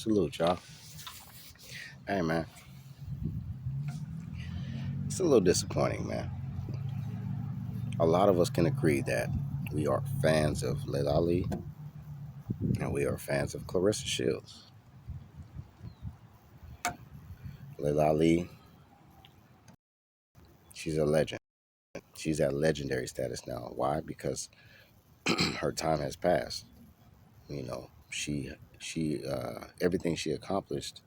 Salute, y'all. Hey, man. It's a little disappointing, man. A lot of us can agree that we are fans of Laila Ali and we are fans of Claressa Shields. Laila Ali, she's a legend. She's at legendary status now. Why? Because her time has passed. Everything she accomplished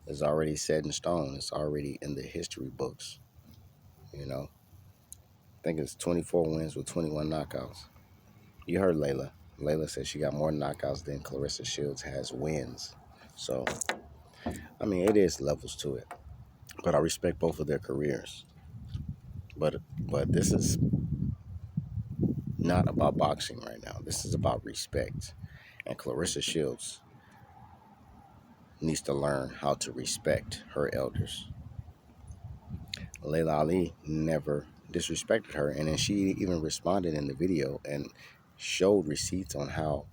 is already set in stone. It's already in the history books. You know, I think it's 24 wins with 21 knockouts. You heard Layla. Layla said she got more knockouts than Claressa Shields has wins. So, I mean, it is levels to it. But I respect both of their careers. But this is not about boxing right now. This is about respect. And Claressa Shields needs to learn how to respect her elders. Laila Ali never disrespected her, and then she even responded in the video and showed receipts on how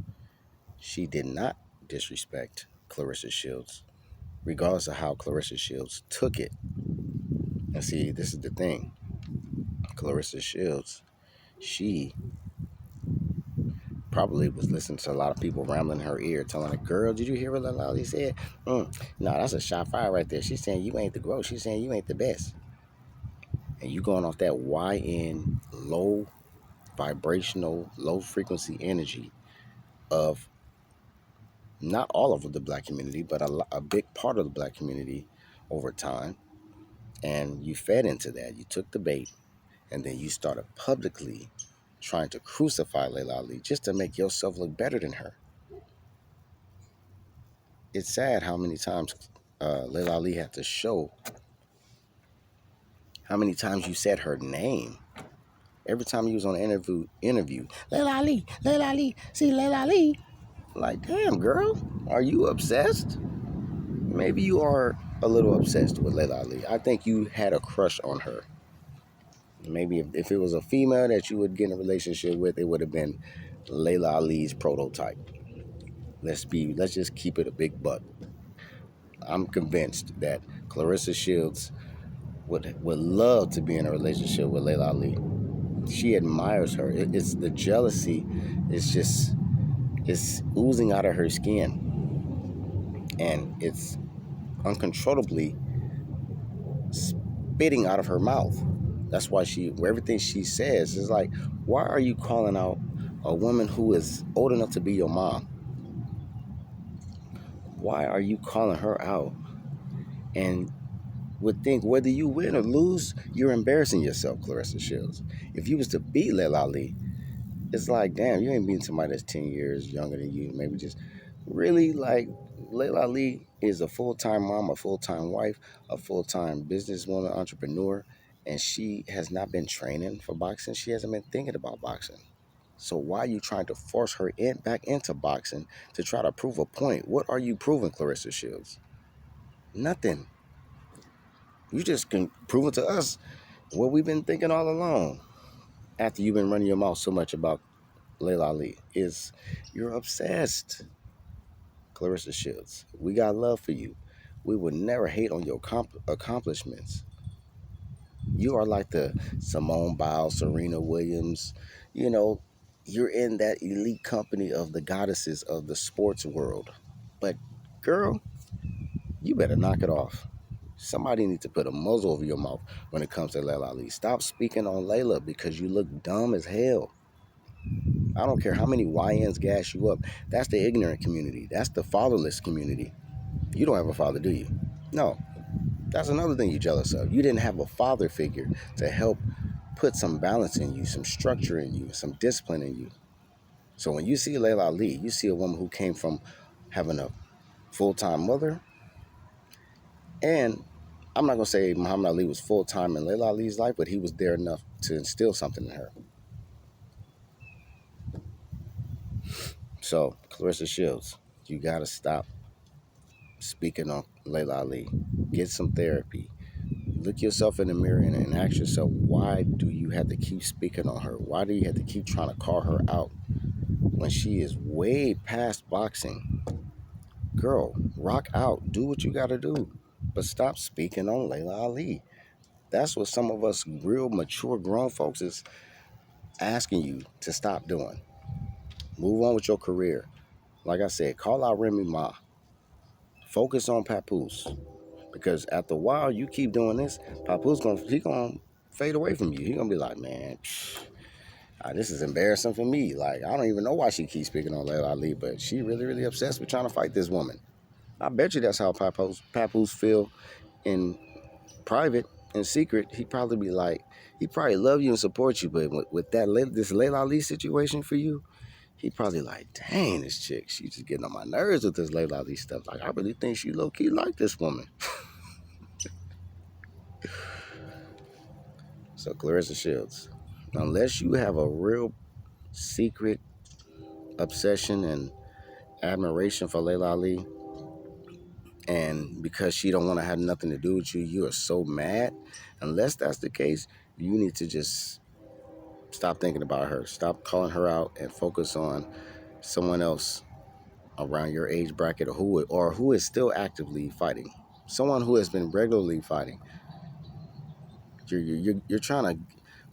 she did not disrespect Claressa Shields, regardless of how Claressa Shields took it. And see, this is the thing. Claressa Shields, she probably was listening to a lot of people rambling in her ear, telling her, girl, did you hear what Laila Ali said? No, that's a shot fire right there. She's saying you ain't the GOAT. She's saying you ain't the best. And you going off that YN low vibrational, low frequency energy of not all of the black community, but a big part of the black community over time. And you fed into that. You took the bait, and then you started publicly trying to crucify Laila Ali just to make yourself look better than her. It's sad how many times Laila Ali had to show how many times you said her name. Every time you was on an interview, Laila Ali, see Laila Ali. Like, damn, girl, are you obsessed? Maybe you are a little obsessed with Laila Ali. I think you had a crush on her. Maybe if it was a female that you would get in a relationship with, it would have been Laila Ali's prototype. Let's just keep it a big buck. I'm convinced that Claressa Shields would love to be in a relationship with Laila Ali. She admires her. It's the jealousy. It's oozing out of her skin, and it's uncontrollably spitting out of her mouth. That's why everything she says is like, why are you calling out a woman who is old enough to be your mom? Why are you calling her out? And would think whether you win or lose, you're embarrassing yourself, Claressa Shields. If you was to beat Laila Ali, it's like, damn, you ain't beating somebody that's 10 years younger than you. Maybe just really like Laila Ali is a full-time mom, a full-time wife, a full-time businesswoman, entrepreneur, and she has not been training for boxing. She hasn't been thinking about boxing. So why are you trying to force her back into boxing to try to prove a point? What are you proving, Claressa Shields? Nothing. You just can prove it to us what we've been thinking all along. After you've been running your mouth so much about Laila Ali, is you're obsessed. Claressa Shields, we got love for you. We would never hate on your accomplishments. You are like the Simone Biles, Serena Williams. You know, you're in that elite company of the goddesses of the sports world. But, girl, you better knock it off. Somebody needs to put a muzzle over your mouth when it comes to Laila Ali. Stop speaking on Layla because you look dumb as hell. I don't care how many YNs gas you up. That's the ignorant community. That's the fatherless community. You don't have a father, do you? No. That's another thing you're jealous of. You didn't have a father figure to help put some balance in you, some structure in you, some discipline in you. So when you see Laila Ali, you see a woman who came from having a full-time mother. And I'm not going to say Muhammad Ali was full-time in Laila Ali's life, but he was there enough to instill something in her. So, Claressa Shields, you got to stop speaking on Laila Ali. Get some therapy. Look yourself in the mirror and ask yourself, why do you have to keep speaking on her? Why do you have to keep trying to call her out when she is way past boxing? girl, rock out, do what you got to do, but stop speaking on Layla Ali. That's what some of us real mature grown folks is asking you to stop doing. Move on with your career. Like I said, call out Remy Ma. Focus on Papoose. Because after a while, you keep doing this, Papoose gonna fade away from you. He gonna be like, man, this is embarrassing for me. Like, I don't even know why she keeps speaking on Layla Ali, but she really, really obsessed with trying to fight this woman. I bet you that's how Papoose feel in private, in secret. He probably be like, he probably love you and support you, but with this Layla Ali situation for you, he probably like, dang, this chick, she just getting on my nerves with this Layla Ali stuff. Like, I really think she low key like this woman. So Claressa Shields, unless you have a real secret obsession and admiration for Layla Ali, and because she don't want to have nothing to do with you, you are so mad. Unless that's the case, you need to just stop thinking about her. Stop calling her out and focus on someone else around your age bracket, or who is still actively fighting. Someone who has been regularly fighting. You're trying to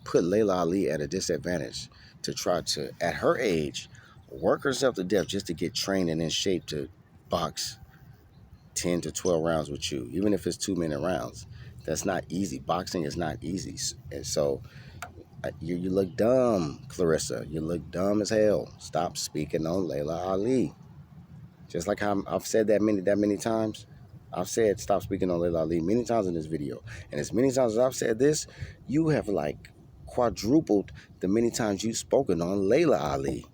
put Layla Ali at a disadvantage to try to, at her age, work herself to death just to get trained and in shape to box 10 to 12 rounds with you, even if it's 2-minute rounds. That's not easy. Boxing is not easy. And so you look dumb, Claressa. You look dumb as hell. Stop speaking on Layla Ali. Just like how I've said that many times. I've said stop speaking on Layla Ali many times in this video. And as many times as I've said this, you have like quadrupled the many times you've spoken on Layla Ali.